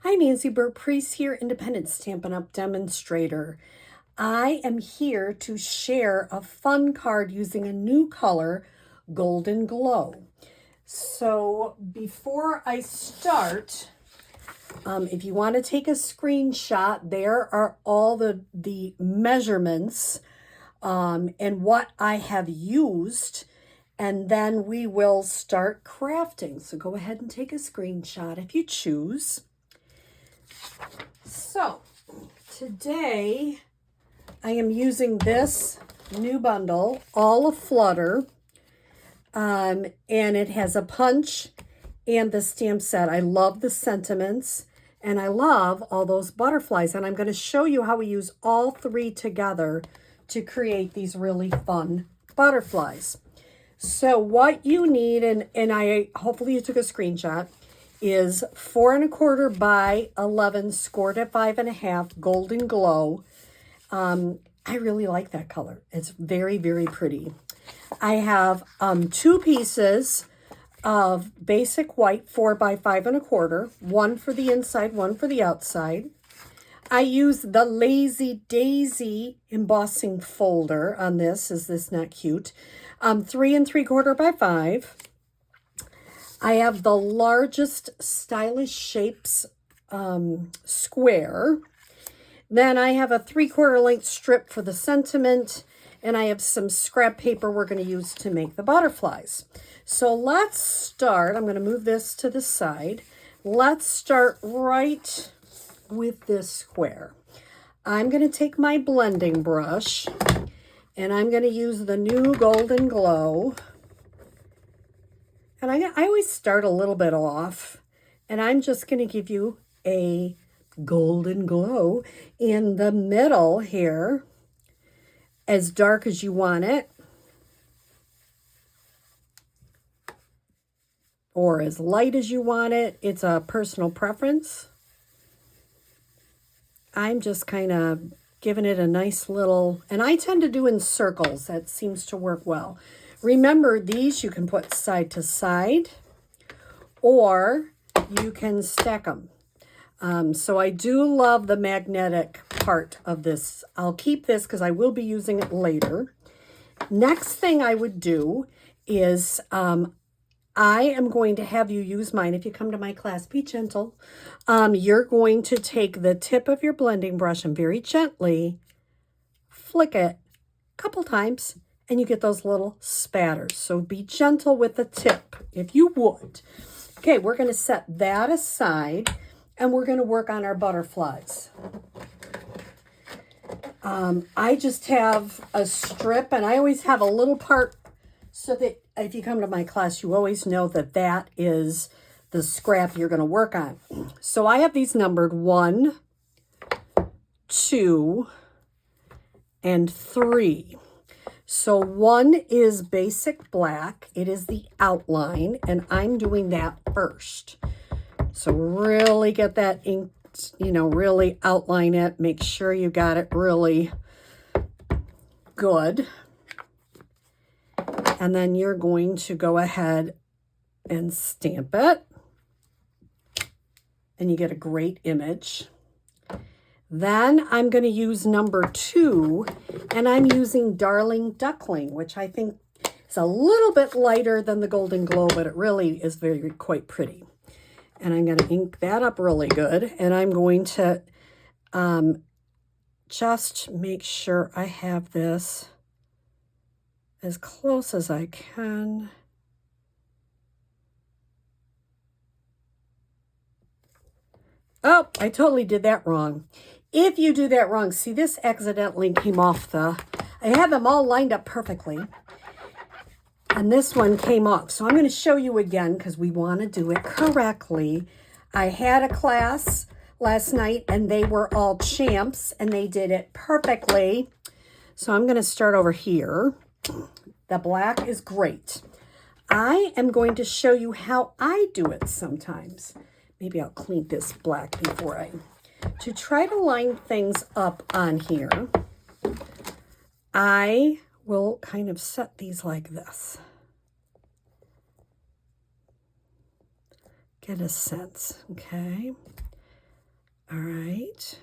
Hi, Nancy Burt-Preece here, Independent Stampin' Up! Demonstrator. I am here to share a fun card using a new color, Golden Glow. So before I start, if you want to take a screenshot, there are all the measurements and what I have used, and then we will start crafting. So go ahead and take a screenshot if you choose. So today I am using this new bundle, all aflutter, and it has a punch and the stamp set. I love the sentiments and I love all those butterflies, and I'm going to show you how we use all three together to create these really fun butterflies. So what you need, and I hopefully you took a screenshot, is 4 1/4 by 11 scored at 5 1/2 Golden Glow. I really like that color. It's very, very pretty. I have 2 pieces of basic white 4 by 5 1/4, one for the inside, one for the outside. I use the Lazy Daisy embossing folder on this. Is this not cute? 3 3/4 by 5. I have the largest Stylish Shapes square. Then I have a 3/4 length strip for the sentiment, and I have some scrap paper we're going to use to make the butterflies. So let's start. I'm going to move this to the side. Let's start right with this square. I'm going to take my blending brush, and I'm going to use the new Golden Glow. And I always start a little bit off, and I'm just going to give you a golden glow in the middle here, as dark as you want it, or as light as you want it. It's a personal preference. I'm just kind of giving it a nice little, and I tend to do in circles. That seems to work well. Remember, these you can put side to side, or you can stack them. So I do love the magnetic part of this. I'll keep this because I will be using it later. Next thing I would do is I am going to have you use mine. If you come to my class, be gentle. You're going to take the tip of your blending brush and very gently flick it a couple times, and you get those little spatters. So be gentle with the tip, if you would. Okay, we're going to set that aside, and we're going to work on our butterflies. I just have a strip, and I always have a little part so that if you come to my class, you always know that that is the scrap you're going to work on. So I have these numbered 1, 2, and 3. So 1 is basic black. It is the outline, and I'm doing that first. So really get that ink, really outline it. Make sure you got it really good. And then you're going to go ahead and stamp it. And you get a great image. Then I'm going to use number 2, and I'm using Darling Duckling, which I think is a little bit lighter than the Golden Glow, but it really is quite pretty. And I'm going to ink that up really good, and I'm going to just make sure I have this as close as I can. Oh, I totally did that wrong. If you do that wrong, see, this accidentally came off I had them all lined up perfectly, and this one came off. So I'm going to show you again because we want to do it correctly. I had a class last night, and they were all champs, and they did it perfectly. So I'm going to start over here. The black is great. I am going to show you how I do it sometimes. Maybe I'll clean this black before to try to line things up on here. I will kind of set these like this. Get a sense, okay? All right.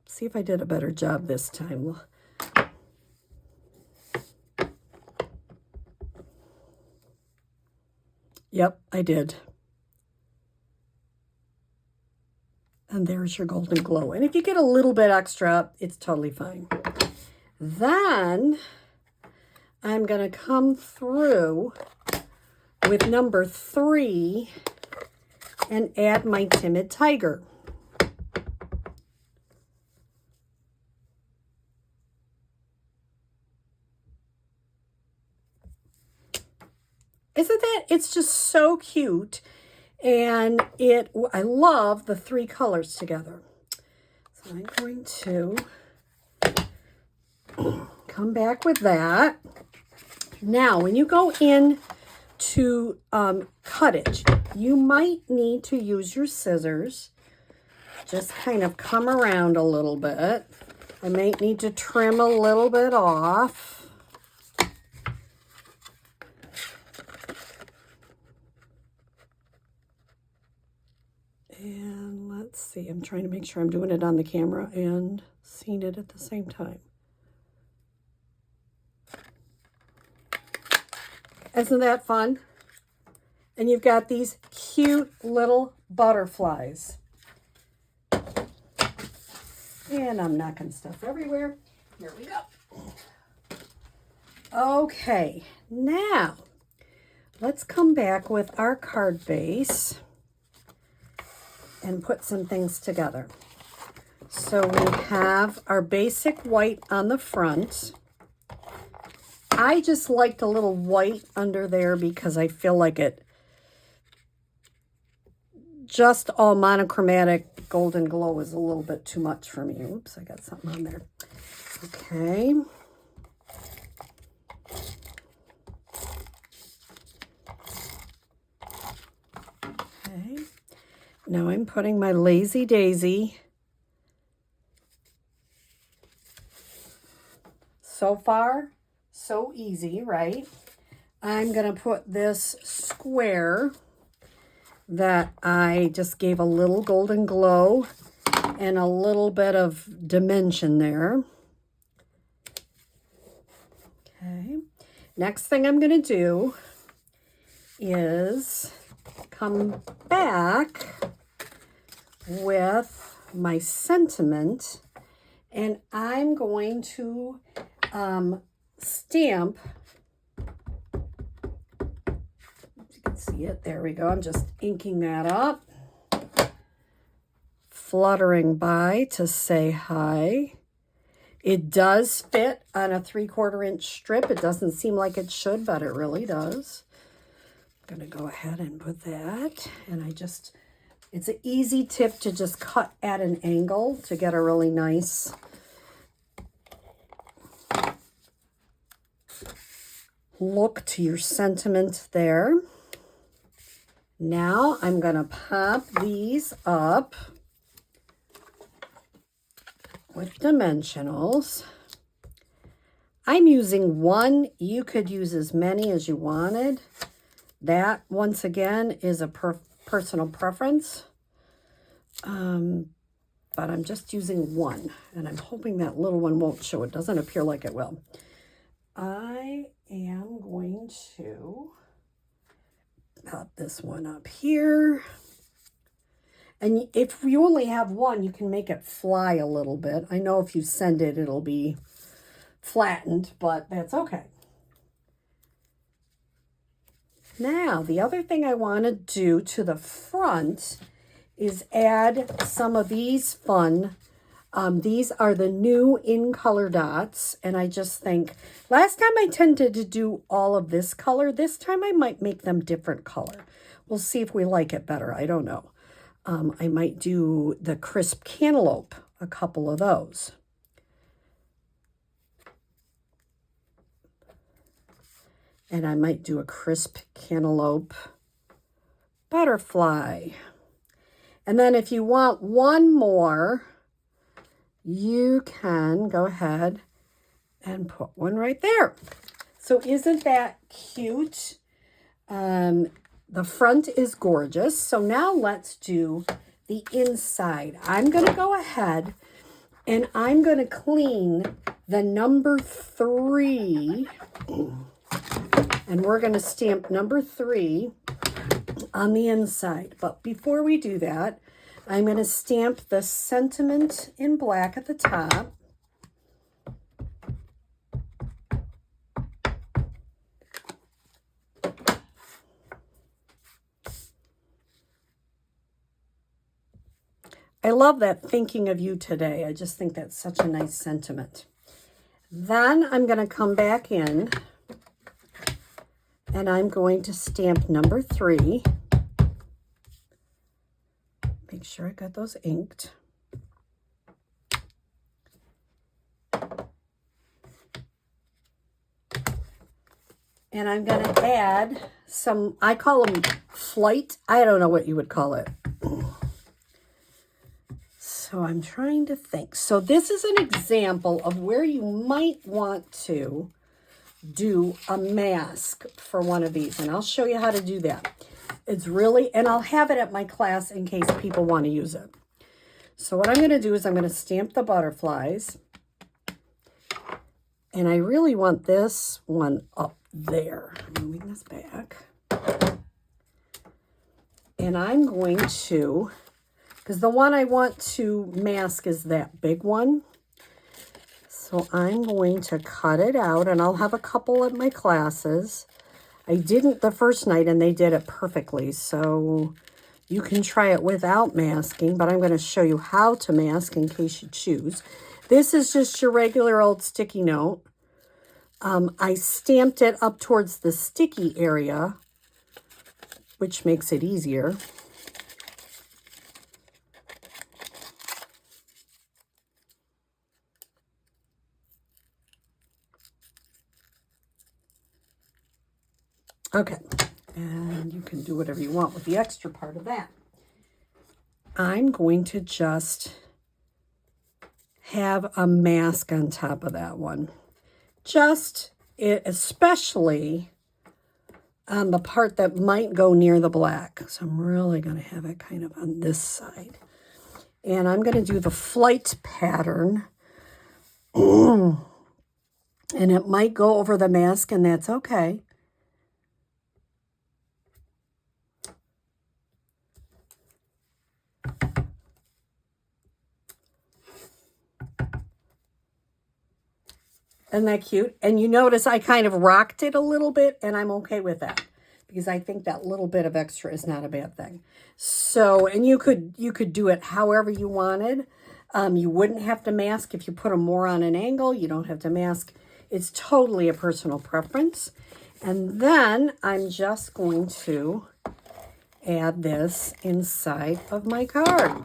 See if I did a better job this time. Yep, I did. And there's your golden glow. And if you get a little bit extra, it's totally fine. Then I'm going to come through with number 3 and add my Timid Tiger. Isn't that, it's just so cute. And I love the 3 colors together. So I'm going to come back with that. Now, when you go in to cut it, you might need to use your scissors. Just kind of come around a little bit. I might need to trim a little bit off. And let's see, I'm trying to make sure I'm doing it on the camera and seeing it at the same time. Isn't that fun? And you've got these cute little butterflies. And I'm knocking stuff everywhere. Here we go. Okay, now let's come back with our card base and put some things together. So we have our basic white on the front. I just liked a little white under there because I feel like it just all monochromatic golden glow is a little bit too much for me. Oops, I got something on there. Okay. Okay. Now I'm putting my Lazy Daisy. So far, so easy, right? I'm going to put this square that I just gave a little golden glow and a little bit of dimension there. Okay. Next thing I'm going to do is come back with my sentiment, and I'm going to stamp. You can see it. There we go. I'm just inking that up. Fluttering by to say hi. It does fit on a 3/4 inch strip. It doesn't seem like it should, but it really does. I'm going to go ahead and put that. And it's an easy tip to just cut at an angle to get a really nice look to your sentiment there. Now I'm going to pop these up with dimensionals. I'm using 1. You could use as many as you wanted. That, once again, is a personal preference. But I'm just using 1. And I'm hoping that little one won't show. It doesn't appear like it will. I am going to pop this one up here. And if you only have 1, you can make it fly a little bit. I know if you send it, it'll be flattened, but that's okay. Now, the other thing I want to do to the front is add some of these fun. These are the new in color dots, and I just think last time I tended to do all of this color. This time I might make them different color. We'll see if we like it better. I don't know. I might do the crisp cantaloupe, a couple of those. And I might do a crisp cantaloupe butterfly. And then if you want one more, you can go ahead and put one right there. So isn't that cute? The front is gorgeous. So now let's do the inside. I'm going to go ahead and I'm going to clean the number 3. And we're going to stamp number 3 on the inside. But before we do that, I'm going to stamp the sentiment in black at the top. I love that thinking of you today. I just think that's such a nice sentiment. Then I'm going to come back in and I'm going to stamp number 3. Make sure I got those inked. And I'm going to add some, I call them flight. I don't know what you would call it. So I'm trying to think. So this is an example of where you might want to do a mask for one of these. And I'll show you how to do that. It's really, and I'll have it at my class in case people want to use it. So what I'm going to do is I'm going to stamp the butterflies. And I really want this one up there. I'm moving this back. And I'm going to, because the one I want to mask is that big one. So I'm going to cut it out, and I'll have a couple at my classes. I didn't the first night, and they did it perfectly. So you can try it without masking, but I'm going to show you how to mask in case you choose. This is just your regular old sticky note. I stamped it up towards the sticky area, which makes it easier. Okay, and you can do whatever you want with the extra part of that. I'm going to just have a mask on top of that one. Just it, especially on the part that might go near the black. So I'm really going to have it kind of on this side. And I'm going to do the flight pattern. And it might go over the mask, and that's okay. Isn't that cute? And you notice I kind of rocked it a little bit, and I'm okay with that because I think that little bit of extra is not a bad thing. So, and you could do it however you wanted. You wouldn't have to mask if you put them more on an angle. You don't have to mask. It's totally a personal preference. And then I'm just going to add this inside of my card.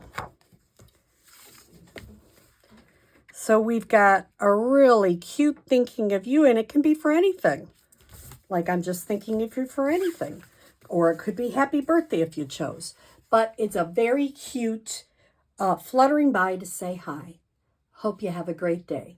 So we've got a really cute thinking of you, and it can be for anything. Like I'm just thinking of you for anything. Or it could be happy birthday if you chose. But it's a very cute fluttering by to say hi. Hope you have a great day.